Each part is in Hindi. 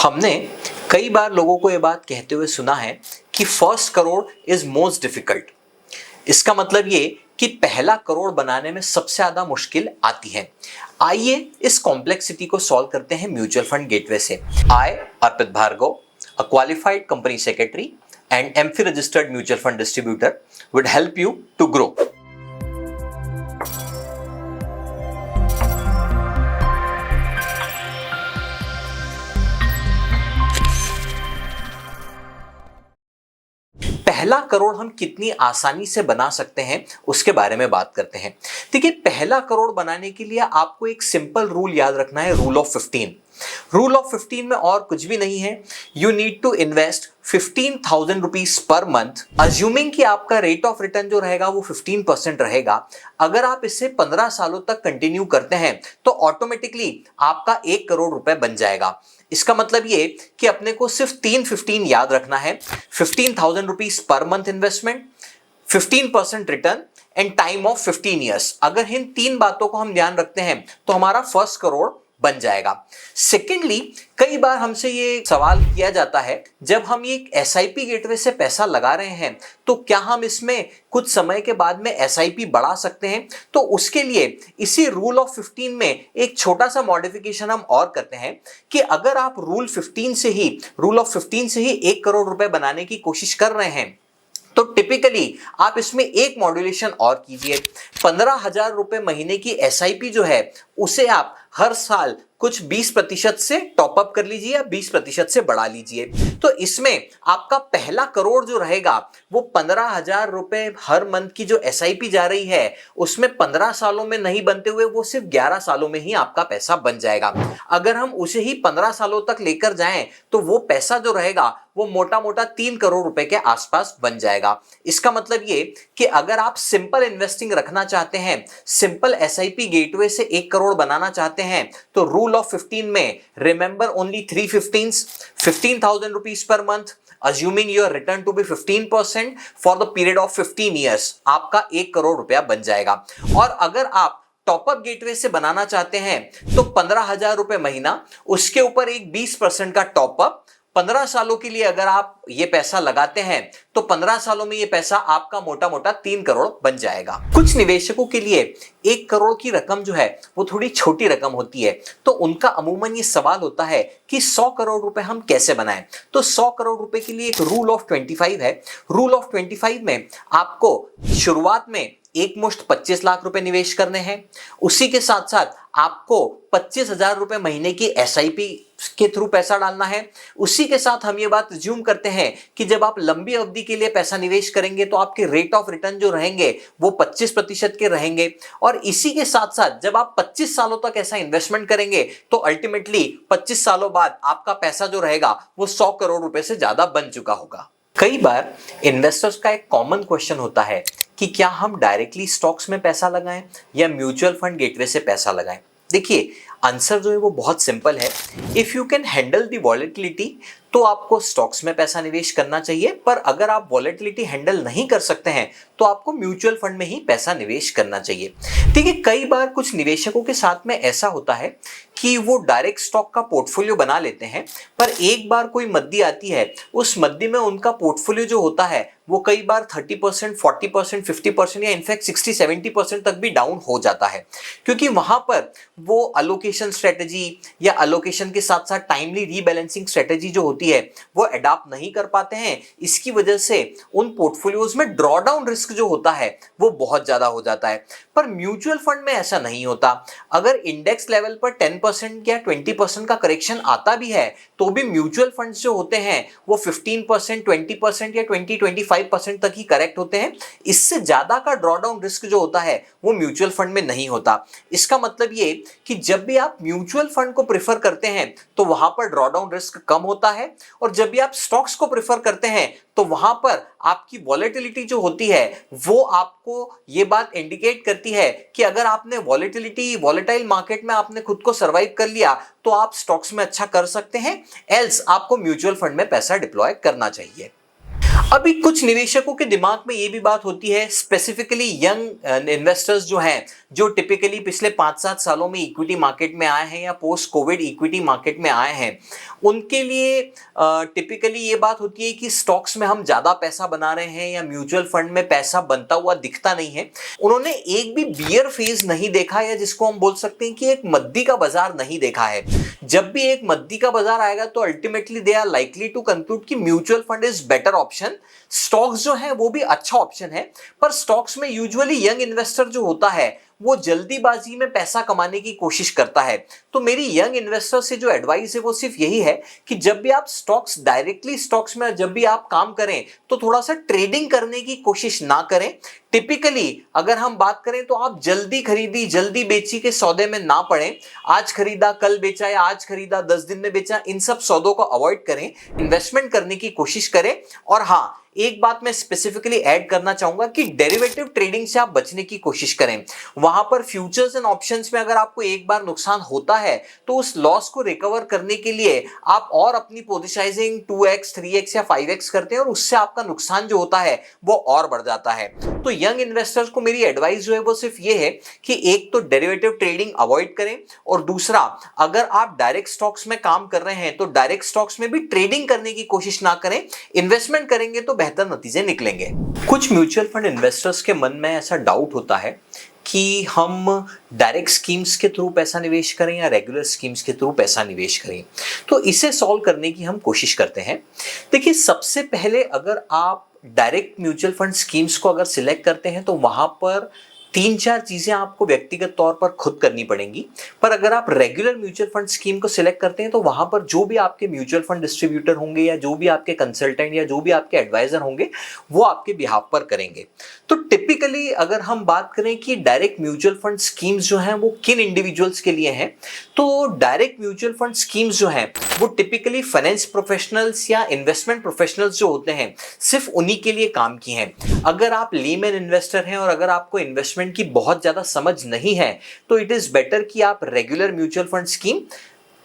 हमने कई बार लोगों को ये बात कहते हुए सुना है कि first crore is most difficult. इसका मतलब ये कि पहला करोड़ बनाने में सबसे ज्यादा मुश्किल आती है। आइए इस कॉम्प्लेक्सिटी को सॉल्व करते हैं म्यूचुअल फंड गेटवे से। I Arpit Bhargav, a qualified company secretary and AMFI registered mutual fund distributor, would help you to grow. पहला करोड़ हम कितनी आसानी से बना सकते हैं उसके बारे में बात करते हैं। देखिए, पहला करोड़ बनाने के लिए आपको एक सिंपल रूल याद रखना है, रूल ऑफ 15। रूल ऑफ 15 में और कुछ भी नहीं है। You need to invest 15,000 rupees per month, assuming कि आपका रेट ऑफ रिटर्न जो रहेगा वो 15% रहेगा। अगर आप इसे 15 सालों तक कंटिन्यू करते हैं तो ऑटोमेटिकली आपका 1 करोड़ रुपए बन जाएगा। इसका मतलब ये कि अपने को सिर्फ 3-15 याद रखना है। 15,000 rupees per month investment, 15% return and time of 15 years. अगर इन 3 बातों को हम ध्यान रखते हैं तो हमारा फर्स्ट करोड़ बन जाएगा। सेकेंडली, कई बार हमसे ये सवाल किया जाता है, जब हम ये एसआईपी गेटवे से पैसा लगा रहे हैं तो क्या हम इसमें कुछ समय के बाद में एसआईपी बढ़ा सकते हैं? तो उसके लिए इसी रूल ऑफ 15 में एक छोटा सा मॉडिफिकेशन हम और करते हैं कि अगर आप रूल ऑफ 15 से ही 1 करोड़ रुपए बनाने की कोशिश कर रहे हैं तो टिपिकली आप इसमें एक मॉड्यूलेशन और कीजिए। 15,000 रुपए महीने की एसआईपी जो है उसे आप हर साल कुछ 20% से टॉप अप कर लीजिए या 20% से बढ़ा लीजिए। तो इसमें आपका पहला करोड़ जो रहेगा वो 15,000 रुपए हर मंथ की जो एसआईपी जा रही है उसमें 15 सालों में नहीं बनते हुए वो सिर्फ 11 सालों में ही आपका पैसा बन जाएगा। अगर हम उसे ही 15 सालों तक लेकर जाएं तो वो पैसा जो रहेगा वो मोटा मोटा 3 करोड़ रुपए के आसपास बन जाएगा। इसका मतलब ये कि अगर आप सिंपल इन्वेस्टिंग रखना चाहते हैं, सिंपल एसआईपी गेटवे से 1 करोड़ बनाना चाहते हैं, तो रूल ऑफ 15 में remember only 3 15s, 15,000 rupees per month, assuming your return to be 15% for the period of 15 years, आपका 1 करोड़ रुपया बन जाएगा। और अगर आप टॉपअप गेटवे से बनाना चाहते हैं तो 15,000 रुपए महीना, उसके ऊपर एक 20% का टॉपअप, 15 सालों के लिए अगर आप ये पैसा लगाते हैं तो 15 सालों में ये पैसा आपका मोटा मोटा 3 करोड़ बन जाएगा। कुछ निवेशकों के लिए 1 करोड़ की रकम जो है वो थोड़ी छोटी रकम होती है, तो उनका अमूमन ये सवाल होता है कि 100 करोड़ रुपए हम कैसे बनाएं। तो 100 करोड़ रुपए के लिए एक रूल ऑफ 25 है। रूल ऑफ 25 में आपको शुरुआत में एक मुश्त 25 लाख रुपए निवेश करने हैं। उसी के साथ साथ आपको 25,000 रुपए महीने की एसआईपी के थ्रू पैसा डालना है। उसी के साथ हम ये बात ज्यूम करते हैं कि जब आप लंबी अवधि के लिए पैसा निवेश करेंगे तो आपके रेट ऑफ रिटर्न जो रहेंगे वो 25% के रहेंगे। और इसी के साथ साथ जब आप 25 सालों तक ऐसा इन्वेस्टमेंट करेंगे तो अल्टीमेटली 25 सालों बाद आपका पैसा जो रहेगा वो 100 करोड़ रुपए से ज्यादा बन चुका होगा। कई बार इन्वेस्टर्स का एक कॉमन क्वेश्चन होता है कि क्या हम डायरेक्टली स्टॉक्स में पैसा लगाएं या म्यूचुअल फंड गेटवे से पैसा लगाएं। देखिए, आंसर जो है वो बहुत सिंपल है। If you can handle the volatility तो आपको स्टॉक्स में पैसा निवेश करना चाहिए, पर अगर आप वॉलेटिलिटी हैंडल नहीं कर सकते हैं तो आपको म्यूचुअल फंड में ही पैसा निवेश करना चाहिए। देखिए, कई बार कुछ निवेशकों के साथ में ऐसा होता है कि वो डायरेक्ट स्टॉक का पोर्टफोलियो बना लेते हैं, पर एक बार कोई मद्दी आती है, उस मद्दी में उनका पोर्टफोलियो जो होता है वो कई बार 30%, 40%, 50% या इनफैक्ट 60-70% तक भी डाउन हो जाता है, क्योंकि वहां पर वो अलोकेशन स्ट्रेटेजी या अलोकेशन के साथ साथ टाइमली रीबैलेंसिंग स्ट्रेटेजी जो होती है वो अडॉप्ट नहीं कर पाते हैं। इसकी वजह से उन पोर्टफोलियोज में ड्रॉडाउन रिस्क जो होता है वो बहुत ज्यादा हो जाता है। पर म्यूचुअल फंड में ऐसा नहीं होता। अगर इंडेक्स लेवल पर 10% या 20% का करेक्शन आता भी है तो भी म्यूचुअल फंड्स जो होते हैं वो 15%, 20% या 20-25% तक ही करेक्ट होते हैं। इससे ज्यादा का ड्रॉडाउन रिस्क जो होता है वो म्यूचुअल फंड में नहीं होता। इसका मतलब ये कि जब भी आप म्यूचुअल फंड को प्रेफर करते हैं तो वहां पर ड्रॉडाउन रिस्क कम होता है, और जब भी आप स्टॉक्स को प्रेफर करते हैं तो वहां पर आपकी वॉलेटिलिटी जो होती है वो आपको ये बात इंडिकेट करती है कि अगर आपने वॉलेटाइल मार्केट में आपने खुद को सर्वाइव कर लिया तो आप स्टॉक्स में अच्छा कर सकते हैं, एल्स आपको म्यूचुअल फंड में पैसा डिप्लॉय करना चाहिए। अभी कुछ निवेशकों के दिमाग में ये भी बात होती है, स्पेसिफिकली यंग इन्वेस्टर्स जो हैं, जो टिपिकली पिछले 5-7 सालों में इक्विटी मार्केट में आए हैं या पोस्ट कोविड इक्विटी मार्केट में आए हैं, उनके लिए टिपिकली ये बात होती है कि स्टॉक्स में हम ज्यादा पैसा बना रहे हैं या म्यूचुअल फंड में पैसा बनता हुआ दिखता नहीं है। उन्होंने एक भी बियर फेज नहीं देखा, या जिसको हम बोल सकते हैं कि एक मद्दी का बाजार नहीं देखा है। जब भी एक मद्दी का बाजार आएगा तो ultimately they are likely to conclude कि mutual fund is better option, stocks जो है वो भी अच्छा ऑप्शन है। पर स्टॉक्स में यूजुअली यंग इन्वेस्टर जो होता है वो जल्दीबाजी में पैसा कमाने की कोशिश करता है। तो मेरी यंग इन्वेस्टर से जो एडवाइस है वो सिर्फ यही है कि जब भी आप डायरेक्टली स्टॉक्स में जब भी आप काम करें तो थोड़ा सा ट्रेडिंग करने की कोशिश ना करें। टिपिकली अगर हम बात करें तो आप जल्दी खरीदी जल्दी बेची के सौदे में ना पड़े। आज खरीदा कल बेचा या आज खरीदा 10 दिन में बेचा, इन सब सौदों को अवॉइड करें, इन्वेस्टमेंट करने की कोशिश करें। और हाँ, एक बात मैं स्पेसिफिकली ऐड करना चाहूंगा कि डेरिवेटिव ट्रेडिंग से आप बचने की कोशिश करें। वहां पर फ्यूचर्स एंड ऑप्शंस में अगर आपको एक बार नुकसान होता है तो उस लॉस को रिकवर करने के लिए आप और अपनी पोजीशनाइजिंग 2x 3x या 5x करते हैं और उससे आपका नुकसान जो होता है वो और बढ़ जाता है। तो यंग इन्वेस्टर्स को मेरी एडवाइस जो है वो सिर्फ ये है कि एक तो डेरिवेटिव ट्रेडिंग अवॉइड करें, और दूसरा अगर आप डायरेक्ट स्टॉक्स में काम कर रहे हैं तो डायरेक्ट स्टॉक्स में भी ट्रेडिंग करने की कोशिश ना करें। इन्वेस्टमेंट करेंगे तो बेहतर नतीजे निकलेंगे। कुछ म्यूचुअल फंड इन्वेस्टर्स के मन में ऐसा डाउट होता है कि हम डायरेक्ट स्कीम्स के थ्रू पैसा निवेश करें या रेगुलर स्कीम्स के थ्रू पैसा निवेश करें। तो इसे सॉल्व करने की हम कोशिश करते हैं। देखिए, सबसे पहले अगर आप डायरेक्ट म्यूचुअल फंड स्कीम्स को अगर सिलेक्ट करते हैं तो वहां पर 3-4 चीजें आपको व्यक्तिगत तौर पर खुद करनी पड़ेंगी। पर अगर आप रेगुलर म्यूचुअल फंड स्कीम को सिलेक्ट करते हैं तो वहां पर जो भी आपके म्यूचुअल फंड डिस्ट्रीब्यूटर होंगे या जो भी आपके कंसल्टेंट या जो भी आपके एडवाइजर होंगे वो आपके बिहाफ पर करेंगे। तो टिपिकली अगर हम बात करें कि डायरेक्ट म्यूचुअल फंड स्कीम्स जो हैं वो किन इंडिविजुअल्स के लिए हैं, तो डायरेक्ट म्यूचुअल फंड स्कीम्स जो हैं वो टिपिकली फाइनेंस प्रोफेशनल्स या इन्वेस्टमेंट प्रोफेशनल्स जो होते हैं सिर्फ उन्हीं के लिए काम की हैं। अगर आप लेमैन इन्वेस्टर हैं और अगर आपको इन्वेस्टमेंट की बहुत ज्यादा समझ नहीं है तो इट इज बेटर कि आप रेगुलर म्यूचुअल फंड स्कीम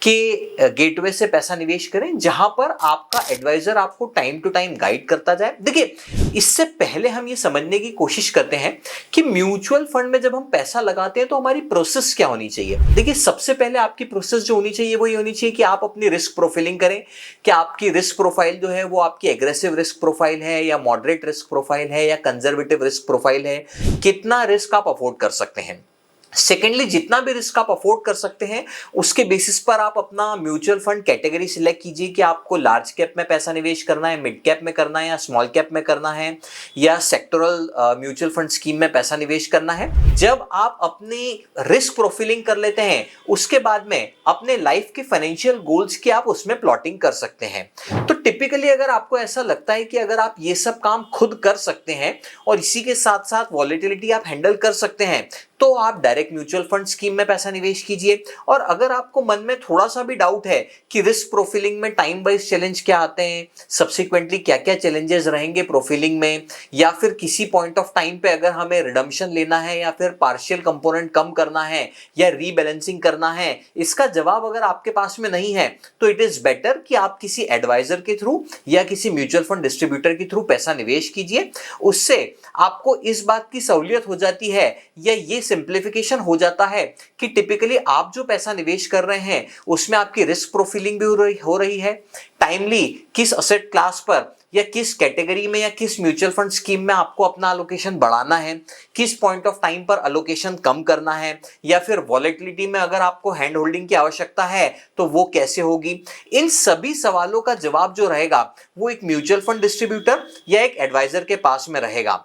के गेटवे से पैसा निवेश करें, जहां पर आपका एडवाइजर आपको टाइम टू टाइम गाइड करता जाए। देखिए, इससे पहले हम ये समझने की कोशिश करते हैं कि म्यूचुअल फंड में जब हम पैसा लगाते हैं तो हमारी प्रोसेस क्या होनी चाहिए। देखिए, सबसे पहले आपकी प्रोसेस जो होनी चाहिए वो ये होनी चाहिए कि आप अपनी रिस्क प्रोफाइलिंग करें कि आपकी रिस्क प्रोफाइल जो है वो आपकी एग्रेसिव रिस्क प्रोफाइल है या मॉडरेट रिस्क प्रोफाइल है या कंजर्वेटिव रिस्क प्रोफाइल है, कितना रिस्क आप अफोर्ड कर सकते हैं। सेकेंडली, जितना भी रिस्क आप अफोर्ड कर सकते हैं उसके बेसिस पर आप अपना म्यूचुअल फंड कैटेगरी सिलेक्ट कीजिए कि आपको लार्ज कैप में पैसा निवेश करना है, मिड कैप में करना है या स्मॉल कैप में करना है या सेक्टोरल म्यूचुअल फंड स्कीम में पैसा निवेश करना है। जब आप अपनी रिस्क प्रोफाइलिंग कर लेते हैं उसके बाद में अपने लाइफ के फाइनेंशियल गोल्स की आप उसमें प्लॉटिंग कर सकते हैं। तो टिपिकली अगर आपको ऐसा लगता है कि अगर आप ये सब काम खुद कर सकते हैं और इसी के साथ साथ वॉलेटिलिटी आप हैंडल कर सकते हैं तो आप डायरेक्ट म्यूचुअल फंड स्कीम में पैसा निवेश कीजिए। और अगर आपको मन में थोड़ा सा भी डाउट है कि रिस्क प्रोफाइलिंग में टाइम वाइज चैलेंज क्या आते हैं, सब्सिक्वेंटली क्या क्या चैलेंजेस रहेंगे प्रोफाइलिंग में, या फिर किसी पॉइंट ऑफ टाइम पे अगर हमें रिडम्पशन लेना है या फिर पार्शियल कंपोनेंट कम करना है या रीबैलेंसिंग करना है, इसका जवाब अगर आपके पास में नहीं है तो इट इज बेटर कि आप किसी एडवाइजर के थ्रू या किसी म्यूचुअल फंड डिस्ट्रीब्यूटर के थ्रू पैसा निवेश कीजिए। उससे आपको इस बात की सहूलियत हो जाती है या ये सिंप्लीफिकेशन हो जाता है कि टिपिकली आप जो पैसा निवेश कर रहे हैं उसमें आपकी रिस्क प्रोफाइलिंग भी हो रही है, टाइमली किस असेट क्लास पर या किस कैटेगरी में या किस म्यूचुअल फंड स्कीम में आपको अपना अलोकेशन बढ़ाना है, किस पॉइंट ऑफ टाइम पर अलोकेशन कम करना है, या फिर वॉलेटिलिटी में अगर आपको हैंड होल्डिंग की आवश्यकता है तो वो कैसे होगी। इन सभी सवालों का जवाब जो रहेगा वो एक म्यूचुअल फंड डिस्ट्रीब्यूटर या एक एडवाइजर के पास में रहेगा।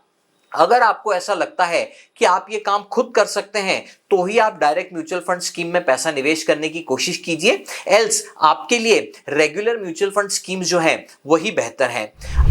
अगर आपको ऐसा लगता है कि आप ये काम खुद कर सकते हैं तो ही आप डायरेक्ट म्यूचुअल फंड स्कीम में पैसा निवेश करने की कोशिश कीजिए, एल्स आपके लिए रेगुलर म्यूचुअल फंड स्कीम जो है वही बेहतर है।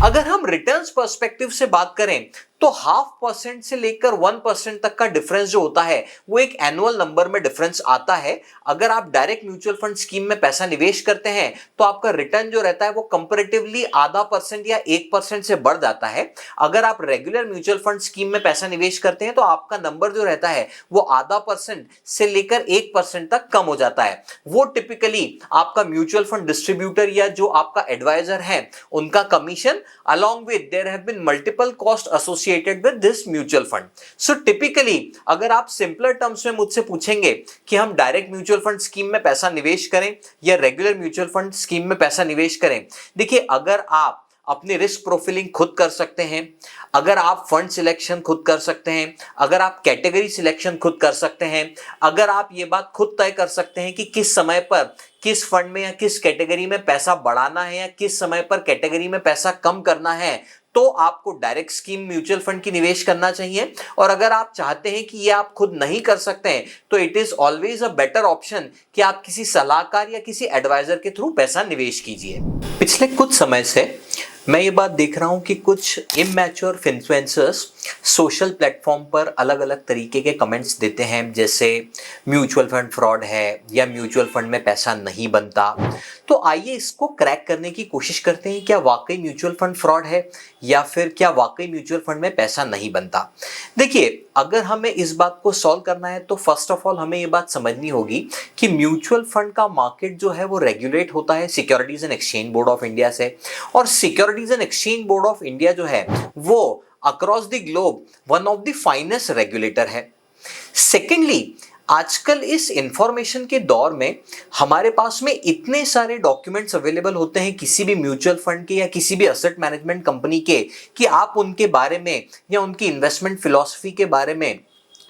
अगर हम रिटर्न्स पर्सपेक्टिव से बात करें तो 0.5% से लेकर 1% तक का डिफरेंस जो होता है वो एक एनुअल नंबर में डिफरेंस आता है। अगर आप डायरेक्ट म्यूचुअल फंड स्कीम में पैसा निवेश करते हैं तो आपका रिटर्न जो रहता है वो कंपैरेटिवली 0.5% या 1% से बढ़ जाता है। अगर आप रेगुलर म्यूचुअल फंड स्कीम में पैसा निवेश करते हैं तो आपका नंबर जो रहता है वो 0.5% से लेकर 1% तक कम हो जाता है। वो टिपिकली आपका म्यूचुअल फंड डिस्ट्रीब्यूटर या जो आपका एडवाइजर है उनका commission, along with there have been multiple cost associated with this mutual fund. So typically अगर आप सिंपलर टर्म्स में मुझसे पूछेंगे कि हम डायरेक्ट म्यूचुअल फंड स्कीम में पैसा निवेश करें या रेगुलर म्यूचुअल फंड स्कीम में पैसा निवेश करें, देखिए अगर आप अपनी रिस्क प्रोफाइलिंग खुद कर सकते हैं, अगर आप फंड सिलेक्शन खुद कर सकते हैं, अगर आप कैटेगरी सिलेक्शन खुद कर सकते हैं, अगर आप ये बात खुद तय कर सकते हैं कि किस समय पर किस फंड में या किस कैटेगरी में पैसा बढ़ाना है या किस समय पर कैटेगरी में पैसा कम करना है, तो आपको डायरेक्ट स्कीम म्यूचुअल फंड की निवेश करना चाहिए। और अगर आप चाहते हैं कि ये आप खुद नहीं कर सकते हैं तो it is always a better option कि आप किसी सलाहकार या किसी एडवाइजर के थ्रू पैसा निवेश कीजिए। पिछले कुछ समय से मैं ये बात देख रहा हूं कि कुछ इमैच्योर इन्फ्लुएंसर्स सोशल प्लेटफॉर्म पर अलग अलग तरीके के कमेंट्स देते हैं, जैसे म्यूचुअल फंड फ्रॉड है या म्यूचुअल फंड में पैसा नहीं बनता। तो आइए इसको क्रैक करने की कोशिश करते हैं, क्या वाकई म्यूचुअल फंड फ्रॉड है या फिर क्या वाकई म्यूचुअल फंड में पैसा नहीं बनता। देखिए अगर हमें इस बात को सॉल्व करना है तो फर्स्ट ऑफ ऑल हमें ये बात समझनी होगी कि म्यूचुअल फंड का मार्केट जो है वो रेगुलेट होता है securities and exchange board of India से, और securities and exchange board of India जो है वो across the globe one of the finest regulator है। सेकेंडली, आजकल इस इंफॉर्मेशन के दौर में हमारे पास में इतने सारे डॉक्यूमेंट्स अवेलेबल होते हैं किसी भी म्यूचुअल फंड के या किसी भी एसेट मैनेजमेंट कंपनी के कि आप उनके बारे में या उनकी इन्वेस्टमेंट फिलॉसफी के बारे में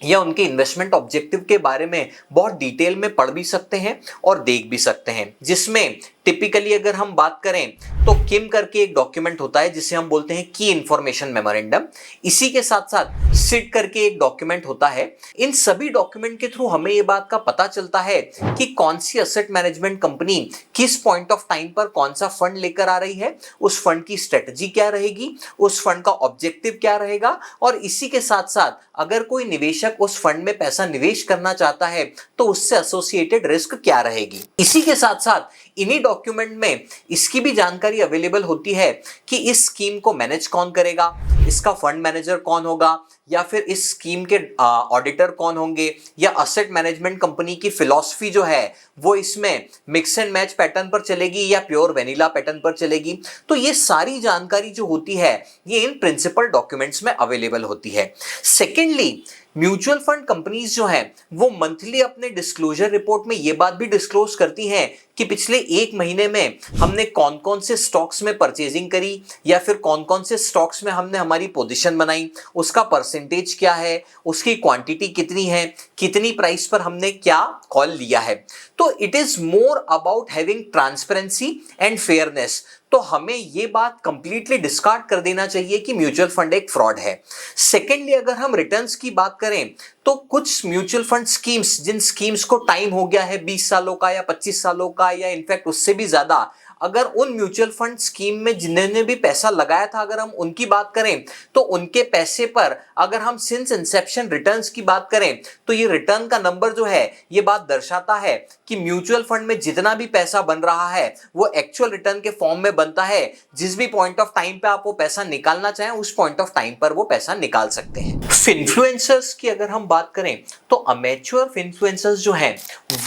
या उनके इन्वेस्टमेंट ऑब्जेक्टिव के बारे में बहुत डिटेल में पढ़ भी सकते हैं और देख भी सकते हैं। जिसमें टिपिकली अगर हम बात करें तो किम करके एक डॉक्यूमेंट होता है जिसे हम बोलते हैं की इंफॉर्मेशन मेमोरेंडम। इसी के साथ साथ सिड करके एक डॉक्यूमेंट होता है। इन सभी डॉक्यूमेंट के थ्रू हमें ये बात का पता चलता है कि कौन सी एसेट मैनेजमेंट कंपनी किस पॉइंट ऑफ टाइम पर कौन सा फंड लेकर आ रही है, उस फंड की स्ट्रेटजी क्या रहेगी, उस फंड का ऑब्जेक्टिव क्या रहेगा, और इसी के साथ साथ अगर कोई निवेशक उस फंड में पैसा निवेश करना चाहता है तो उससे एसोसिएटेड रिस्क क्या रहेगी। इसी के साथ साथ इन्हीं डॉक्यूमेंट में इसकी भी जानकारी अवेलेबल होती है कि इस स्कीम को मैनेज कौन करेगा, इसका फंड मैनेजर कौन होगा, या फिर इस स्कीम के ऑडिटर कौन होंगे, या एसेट मैनेजमेंट कंपनी की फिलॉसफी जो है वो इसमें मिक्स एंड मैच पैटर्न पर चलेगी या प्योर वेनिला पैटर्न पर चलेगी। तो ये सारी जानकारी जो होती है ये इन प्रिंसिपल डॉक्यूमेंट्स में अवेलेबल होती है। सेकेंडली, म्यूचुअल फंड कंपनीज जो हैं वो मंथली अपने डिस्क्लोजर रिपोर्ट में ये बात भी डिस्क्लोज करती हैं कि पिछले एक महीने में हमने कौन कौन से स्टॉक्स में परचेजिंग करी या फिर कौन कौन से स्टॉक्स में हमने हमारी पोजीशन बनाई, उसका परसेंटेज क्या है, उसकी क्वांटिटी कितनी है, कितनी प्राइस पर हमने क्या कॉल लिया है। तो it is more about having transparency and fairness. तो हमें ये बात कंप्लीटली डिस्कार्ड कर देना चाहिए कि म्यूचुअल फंड एक फ्रॉड है। सेकेंडली, अगर हम रिटर्न्स की बात करें तो कुछ म्यूचुअल फंड स्कीम्स, जिन स्कीम्स को टाइम हो गया है 20 सालों का या 25 सालों का या इनफैक्ट उससे भी ज्यादा, अगर उन म्यूचुअल फंड स्कीम में जिन्होंने भी पैसा लगाया था अगर हम उनकी बात करें तो उनके पैसे पर अगर हम सिंस इंसेप्शन रिटर्न्स की बात करें तो ये रिटर्न का नंबर जो है ये बात दर्शाता है कि म्यूचुअल फंड में जितना भी पैसा बन रहा है वो एक्चुअल रिटर्न के फॉर्म में बनता है। जिस भी पॉइंट ऑफ टाइम पे आप वो पैसा निकालना चाहें उस पॉइंट ऑफ टाइम पर वो पैसा निकाल सकते हैं। इन्फ्लुएंसर्स की अगर हम बात करें तो अमेच्योर इन्फ्लुएंसर्स जो हैं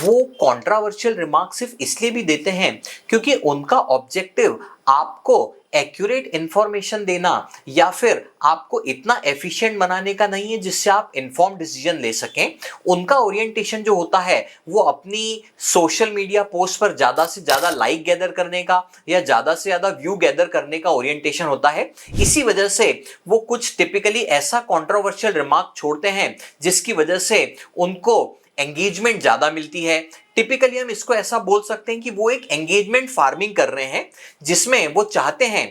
वो कंट्रोवर्शियल रिमार्क सिर्फ इसलिए भी देते हैं क्योंकि उनका ऑब्जेक्टिव आपको एक्यूरेट इंफॉर्मेशन देना या फिर आपको इतना एफिशिएंट बनाने का नहीं है जिससे आप इन्फॉर्म डिसीजन ले सकें। उनका ओरिएंटेशन जो होता है वो अपनी सोशल मीडिया पोस्ट पर ज्यादा से ज्यादा लाइक गैदर करने का या ज्यादा से ज्यादा व्यू गैदर करने का ओरिएंटेशन होता है। इसी वजह से वो कुछ टिपिकली ऐसा कंट्रोवर्शियल रिमार्क छोड़ते हैं जिसकी वजह से उनको एंगेजमेंट ज्यादा मिलती है। टिपिकली हम इसको ऐसा बोल सकते हैं कि वो एक एंगेजमेंट फार्मिंग कर रहे हैं जिसमें वो चाहते हैं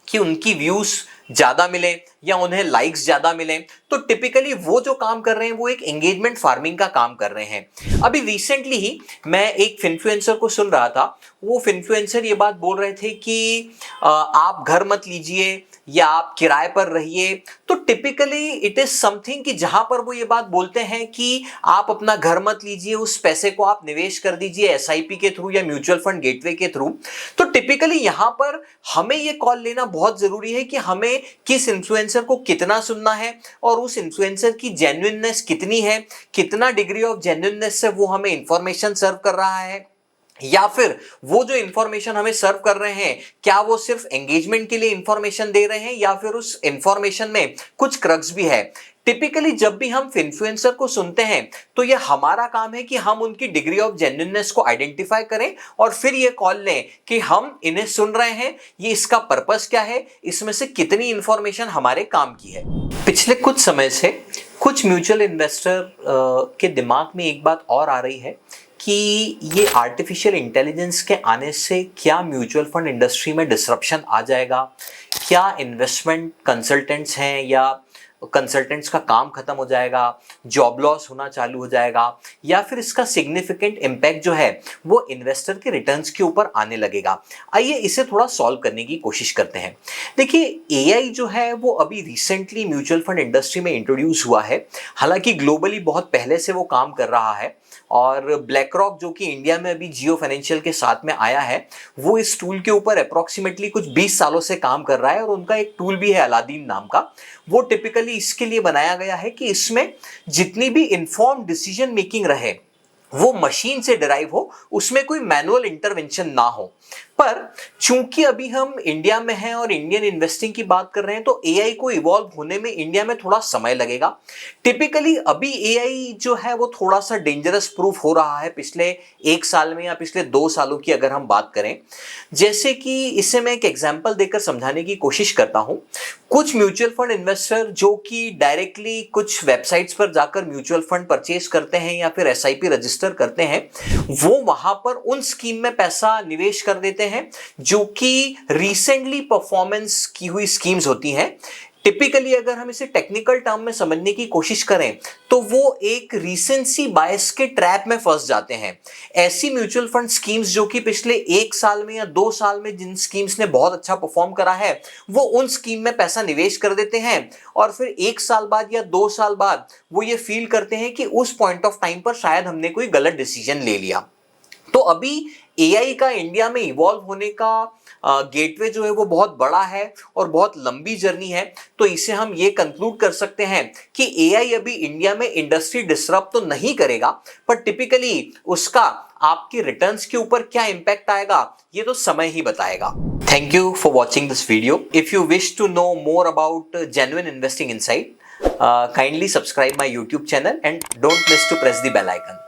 कि उनकी व्यूज ज्यादा मिले या उन्हें लाइक्स ज्यादा मिले। तो टिपिकली वो जो काम कर रहे हैं वो एक एंगेजमेंट फार्मिंग का काम कर रहे हैं। अभी रिसेंटली ही मैं एक इन्फ्लुएंसर को सुन रहा था, वो इन्फ्लुएंसर ये बात बोल रहे थे कि आप घर मत लीजिए या आप किराए पर रहिए, तो टिपिकली इट इज समथिंग कि जहां पर वो ये बात बोलते हैं कि आप अपना घर मत लीजिए, उस पैसे को आप निवेश कर दीजिए एसआईपी के थ्रू या म्यूचुअल फंड गेटवे के थ्रू। तो टिपिकली यहां पर हमें ये कॉल लेना बहुत जरूरी है कि हमें किस इन्फ्लुएंसर को कितना सुनना है और उस इन्फ्लुएंसर की जेन्युइननेस कितनी है, कितना डिग्री ऑफ जेन्युइननेस से वो हमें इंफॉर्मेशन सर्व कर रहा है, या फिर वो जो इंफॉर्मेशन हमें सर्व कर रहे हैं क्या वो सिर्फ एंगेजमेंट के लिए इंफॉर्मेशन दे रहे हैं या फिर उस इंफॉर्मेशन में कुछ क्रक्स भी है। टिपिकली जब भी हम इन्फ्लुएंसर को सुनते हैं तो ये हमारा काम है कि हम उनकी डिग्री ऑफ जेन्युइननेस को आइडेंटिफाई करें और फिर ये कॉल लें कि हम इन्हें सुन रहे हैं, ये इसका पर्पस क्या है, इसमें से कितनी इंफॉर्मेशन हमारे काम की है। पिछले कुछ समय से कुछ म्यूचुअल इन्वेस्टर के दिमाग में एक बात और आ रही है कि ये आर्टिफिशियल इंटेलिजेंस के आने से क्या म्यूचुअल फंड इंडस्ट्री में डिसरप्शन आ जाएगा, क्या इन्वेस्टमेंट कंसल्टेंट्स हैं या कंसल्टेंट्स का काम खत्म हो जाएगा, जॉब लॉस होना चालू हो जाएगा, या फिर इसका सिग्निफिकेंट इम्पैक्ट जो है वो इन्वेस्टर के रिटर्न्स के ऊपर आने लगेगा। आइए इसे थोड़ा सॉल्व करने की कोशिश करते हैं। देखिए एआई जो है वो अभी रिसेंटली म्यूचुअल फंड इंडस्ट्री में इंट्रोड्यूस हुआ है, हालांकि ग्लोबली बहुत पहले से वो काम कर रहा है और ब्लैक रॉक जो कि इंडिया में अभी जियो फाइनेंशियल के साथ में आया है वो इस टूल के ऊपर अप्रोक्सीमेटली कुछ 20 सालों से काम कर रहा है और उनका एक टूल भी है अलादीन नाम का। वो टिपिकली इसके लिए बनाया गया है कि इसमें जितनी भी इन्फॉर्म्ड डिसीजन मेकिंग रहे वो मशीन से डिराइव हो, उसमें कोई मैनुअल इंटरवेंशन ना हो। पर चूंकि अभी हम इंडिया में हैं और इंडियन इन्वेस्टिंग की बात कर रहे हैं तो एआई को इवॉल्व होने में इंडिया में थोड़ा समय लगेगा। टिपिकली अभी एआई जो है वो थोड़ा सा डेंजरस प्रूफ हो रहा है पिछले 1 साल में या पिछले 2 सालों की अगर हम बात करें। जैसे कि इसे मैं एक एग्जांपल देकर समझाने की कोशिश करता हूं। कुछ म्यूचुअल फंड इन्वेस्टर जो कि डायरेक्टली कुछ वेबसाइट्स पर जाकर म्यूचुअल फंड परचेज करते हैं या फिर एसआईपी रजिस्टर करते हैं, वो वहां पर उन स्कीम में पैसा निवेश कर देते हैं जो कि रिसेंटली परफॉर्मेंस की हुई स्कीम्स होती हैं। टिपिकली अगर हम इसे टेक्निकल टर्म में समझने की कोशिश करें तो वो एक रीसेंसी बायस के ट्रैप में फंस जाते हैं। ऐसी म्यूचुअल फंड स्कीम्स जो कि पिछले 1 साल में या 2 साल में जिन स्कीम्स ने बहुत अच्छा परफॉर्म करा है वो उन स्कीम में पैसा निवेश कर देते हैं और फिर 1 साल बाद या 2 साल बाद वो ये फील करते हैं कि उस पॉइंट ऑफ टाइम पर शायद हमने कोई गलत डिसीजन ले लिया। तो अभी एआई का इंडिया में इवॉल्व होने का गेटवे जो है वो बहुत बड़ा है और बहुत लंबी जर्नी है। तो इसे हम ये कंक्लूड कर सकते हैं कि एआई अभी इंडिया में इंडस्ट्री डिसरप्ट तो नहीं करेगा, पर टिपिकली उसका आपके रिटर्न्स के ऊपर क्या इंपैक्ट आएगा ये तो समय ही बताएगा। Thank you for watching this video. If you wish to know more about genuine investing insight, kindly subscribe my YouTube channel and don't miss to press the bell icon.